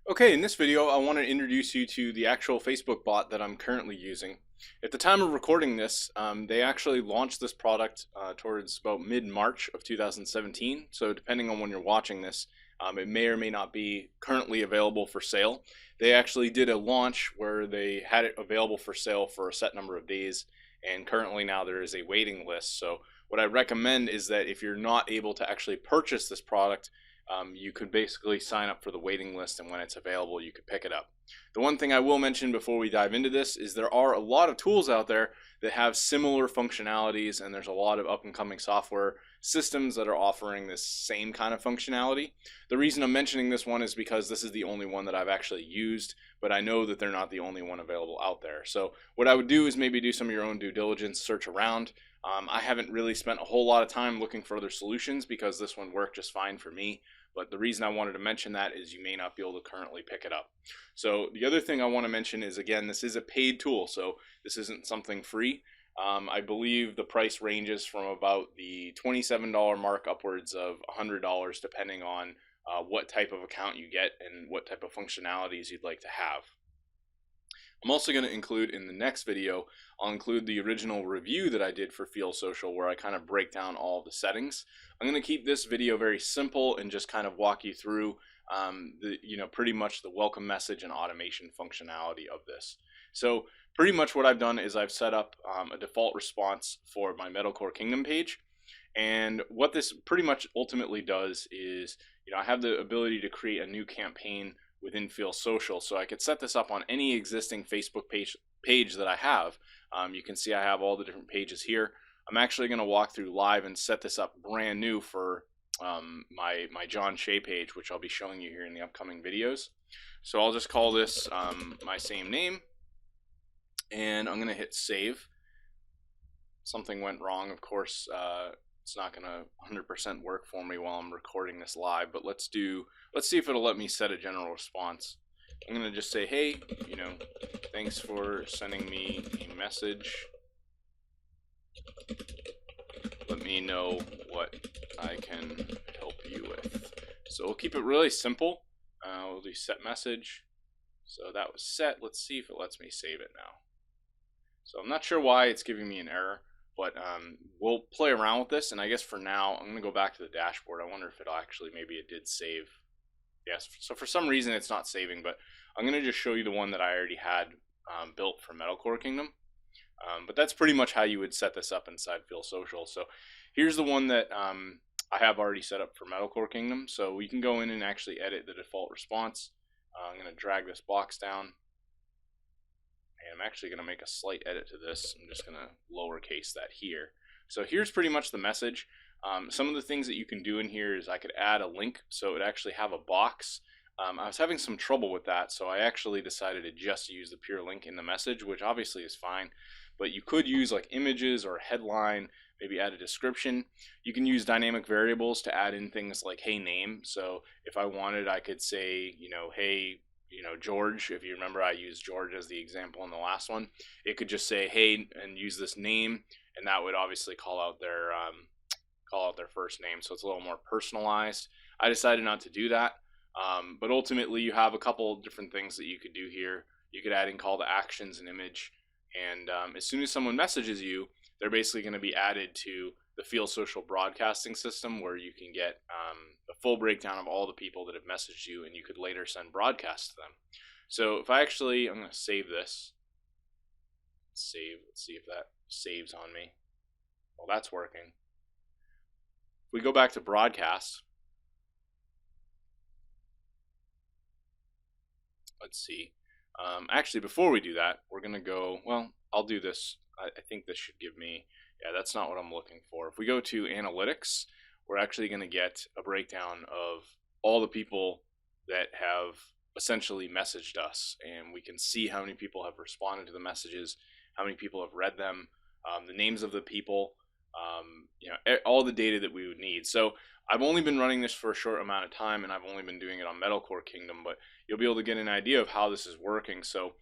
Okay, in this video, I want to introduce you to the actual Facebook bot that I'm currently using. At the time of recording this, they actually launched this product towards about mid-March of 2017. So depending on when you're watching this, it may or may not be currently available for sale. They actually did a launch where they had it available for sale for a set number of days, and currently now there is a waiting list. So what I recommend is that if you're not able to actually purchase this product, you could basically sign up for the waiting list, and when it's available you could pick it up. The one thing I will mention before we dive into this is there are a lot of tools out there that have similar functionalities, and there's a lot of up and coming software systems that are offering this same kind of functionality. The reason I'm mentioning this one is because this is the only one that I've actually used, but I know that they're not the only one available out there. So what I would do is maybe do some of your own due diligence, search around. I haven't really spent a whole lot of time looking for other solutions because this one worked just fine for me. But the reason I wanted to mention that is you may not be able to currently pick it up. So the other thing I want to mention is, again, this is a paid tool, so this isn't something free. I believe the price ranges from about the $27 mark upwards of $100, depending on what type of account you get and what type of functionalities you'd like to have. I'm also going to include in the next video, I'll include the original review that I did for Feel Social, where I kind of break down all the settings. I'm going to keep this video very simple and just kind of walk you through pretty much the welcome message and automation functionality of this. So pretty much what I've done is I've set up a default response for my Metalcore Kingdom page. And what this pretty much ultimately does is, I have the ability to create a new campaign within Feel Social. So I could set this up on any existing Facebook page that I have. You can see I have all the different pages here. I'm actually going to walk through live and set this up brand new for my John Shea page, which I'll be showing you here in the upcoming videos. So I'll just call this my same name, and I'm going to hit save. Something went wrong, of course. It's not going to 100% work for me while I'm recording this live, but let's see if it'll let me set a general response. I'm going to just say, hey, thanks for sending me a message. Let me know what I can help you with. So we'll keep it really simple. We'll do set message. So that was set. Let's see if it lets me save it now. So I'm not sure why it's giving me an error, but we'll play around with this. And I guess for now, I'm going to go back to the dashboard. I wonder if it'll actually, maybe it did save. Yes, so for some reason it's not saving, but I'm going to just show you the one that I already had built for Metalcore Kingdom. But that's pretty much how you would set this up inside Feel Social. So here's the one that I have already set up for Metalcore Kingdom. So we can go in and actually edit the default response. I'm going to drag this box down. And I'm actually going to make a slight edit to this. I'm just going to lowercase that here. So here's pretty much the message. Some of the things that you can do in here is I could add a link so it would actually have a box. I was having some trouble with that, so I actually decided to just use the pure link in the message, which obviously is fine. But you could use like images or a headline, maybe add a description. You can use dynamic variables to add in things like hey name. So if I wanted, I could say, hey, George. If you remember, I used George as the example in the last one. It could just say hey and use this name, and that would obviously call out their first name, so it's a little more personalized. I decided not to do that, but ultimately you have a couple different things that you could do here. You could add in call to actions and image, and as soon as someone messages you, they're basically going to be added to the Feel Social broadcasting system, where you can get a full breakdown of all the people that have messaged you, and you could later send broadcasts to them. So if I'm going to save this. Let's see if that saves on me. Well, that's working. We go back to broadcast. Let's see. Actually, before we do that, we're going to go, well, I'll do this. I think this should give me, yeah, that's not what I'm looking for. If we go to analytics, we're actually going to get a breakdown of all the people that have essentially messaged us, and we can see how many people have responded to the messages, how many people have read them, the names of the people, all the data that we would need. So I've only been running this for a short amount of time, and I've only been doing it on Metalcore Kingdom, but you'll be able to get an idea of how this is working. So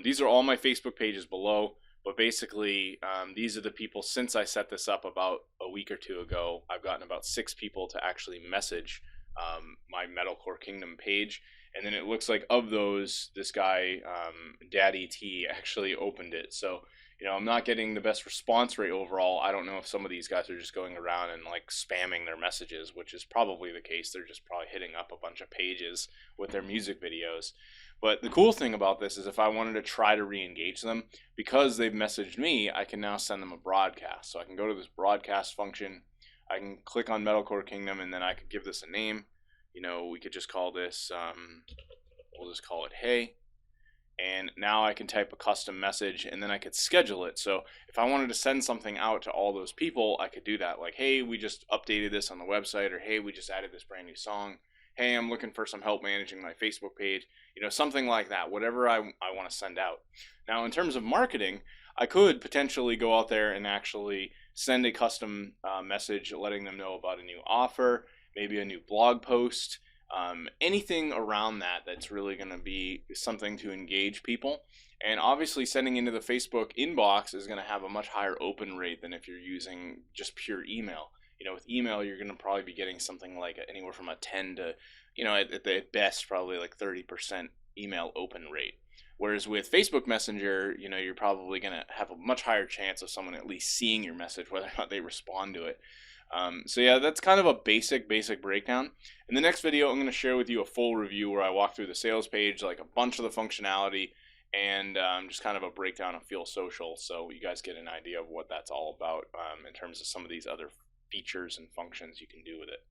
these are all my Facebook pages below, but basically these are the people since I set this up about a week or two ago. I've gotten about 6 people to actually message my Metalcore Kingdom page. And then it looks like of those, this guy, Daddy T, actually opened it. So, I'm not getting the best response rate overall. I don't know if some of these guys are just going around and like spamming their messages, which is probably the case. They're just probably hitting up a bunch of pages with their music videos. But the cool thing about this is if I wanted to try to re-engage them, because they've messaged me, I can now send them a broadcast. So I can go to this broadcast function, I can click on Metalcore Kingdom, and then I could give this a name. We could just call this, we'll just call it Hey. And now I can type a custom message, and then I could schedule it. So if I wanted to send something out to all those people, I could do that. Like, hey, we just updated this on the website, or hey, we just added this brand new song. Hey, I'm looking for some help managing my Facebook page. Something like that, whatever I want to send out. Now, in terms of marketing, I could potentially go out there and actually send a custom message letting them know about a new offer, maybe a new blog post, anything around that that's really going to be something to engage people. And obviously sending into the Facebook inbox is going to have a much higher open rate than if you're using just pure email. With email, you're going to probably be getting something like anywhere from a 10 to, at best, probably like 30% email open rate. Whereas with Facebook Messenger, you're probably going to have a much higher chance of someone at least seeing your message, whether or not they respond to it. So yeah, that's kind of a basic breakdown. In the next video, I'm going to share with you a full review where I walk through the sales page, like a bunch of the functionality, and just kind of a breakdown of Feel Social, so you guys get an idea of what that's all about in terms of some of these other features and functions you can do with it.